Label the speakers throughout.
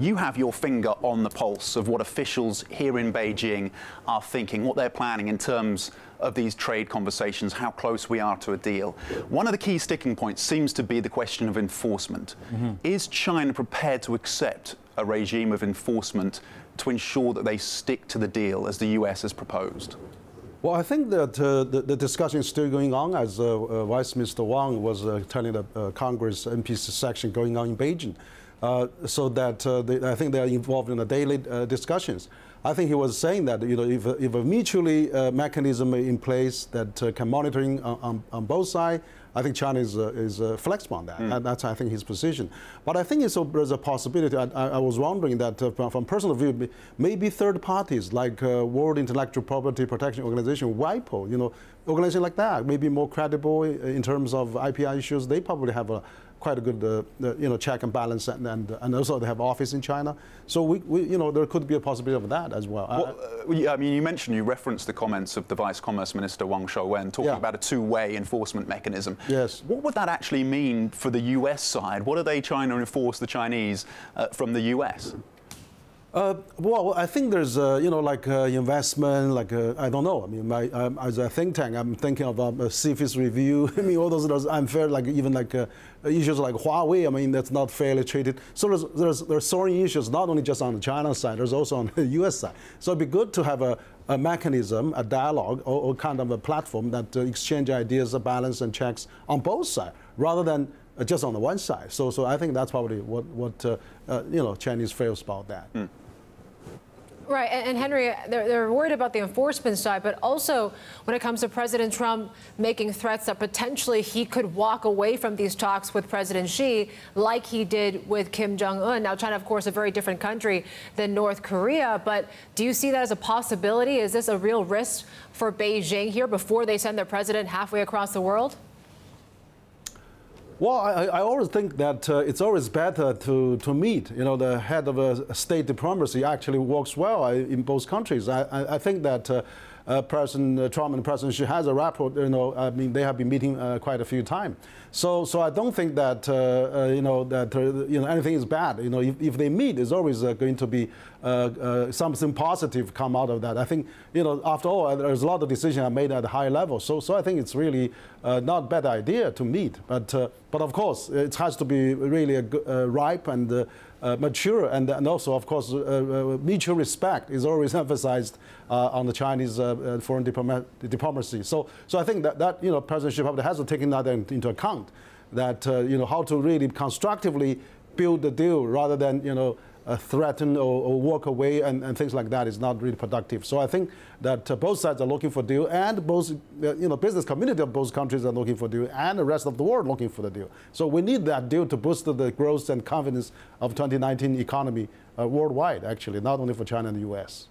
Speaker 1: You have your finger on the pulse of what officials here in Beijing are thinking, what they're planning in terms of these trade conversations, how close we are to a deal. One of the key sticking points seems to be the question of enforcement. Is China prepared to accept a regime of enforcement to ensure that they stick to the deal as the US has proposed?
Speaker 2: Well, I think that the discussion is still going on, as Vice Minister Wang was telling the Congress MPs section going on in Beijing. So that I think they are involved in the daily discussions. I think he was saying that if a mutually mechanism in place that can monitoring on both sides, I think China is flexible on that, and that's I think his position. But I think there's a possibility. I was wondering that from personal view, maybe third parties like World Intellectual Property Protection Organization, WIPO, organization like that, maybe more credible in terms of IPR issues. They probably have a quite a good, check and balance, and also they have office in China. So there could be a possibility of that as well.
Speaker 1: Well, I mean, you referenced the comments of the Vice Commerce Minister Wang Shouwen talking about a two-way enforcement mechanism.
Speaker 2: Yes.
Speaker 1: What would that actually mean for the U.S. side? What are they trying to enforce the Chinese from the U.S.?
Speaker 2: Well, I think there's, investment, I don't know. I mean, as a think tank, I'm thinking about a CFIUS review. I mean, all those unfair, issues like Huawei. I mean, that's not fairly treated. So there's soaring issues, not only just on the China side, there's also on the U.S. side. So it'd be good to have a mechanism, a dialogue, or kind of a platform that exchange ideas, balance and checks on both sides, rather than just on the one side. So I think that's probably what Chinese feels about that.
Speaker 3: Right, and Henry, they're worried about the enforcement side, but also when it comes to President Trump making threats that potentially he could walk away from these talks with President Xi, like he did with Kim Jong-un. Now, China, of course, a very different country than North Korea, but do you see that as a possibility? Is this a real risk for Beijing here before they send their president halfway across the world?
Speaker 2: Well, I always think that it's always better to meet. The head of a state diplomacy actually works well in both countries. I think that President Trump and President Xi has a rapport. I mean, they have been meeting quite a few times. So I don't think that anything is bad. If they meet, it's always going to be something positive come out of that. I think after all, there's a lot of decisions made at a high level. So I think it's really not a bad idea to meet. But of course, it has to be really ripe and mature, and also, of course, mutual respect is always emphasized on the Chinese foreign diplomacy. So I think that President Xi probably has to take that into account, that how to really constructively build the deal rather than threaten or walk away and things like that is not really productive. So I think that both sides are looking for a deal, and both business community of both countries are looking for a deal, and the rest of the world looking for the deal. So we need that deal to boost the growth and confidence of 2019 economy worldwide, actually, not only for China and the U.S.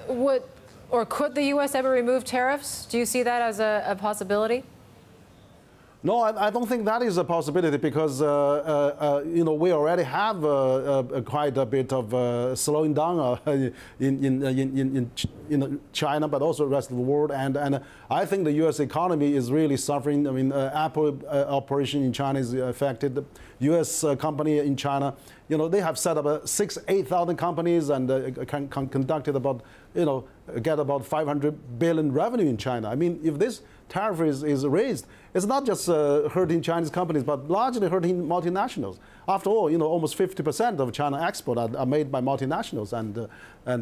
Speaker 3: Could the U.S. ever remove tariffs? Do you see that as a possibility?
Speaker 2: No, I don't think that is a possibility, because we already have quite a bit of slowing down in China, but also the rest of the world. And I think the U.S. economy is really suffering. I mean, Apple operation in China is affected. The U.S. company in China, they have set up 8,000 companies and conducted about, get about 500 billion revenue in China. I mean, if this tariff is raised, it's not just hurting Chinese companies, but largely hurting multinationals. After all, almost 50% of China export are made by multinationals, and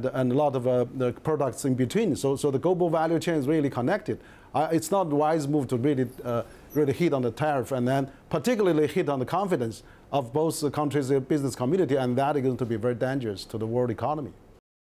Speaker 2: a lot of the products in between. So the global value chain is really connected. It's not a wise move to really hit on the tariff, and then particularly hit on the confidence of both countries' business community, and that is going to be very dangerous to the world economy.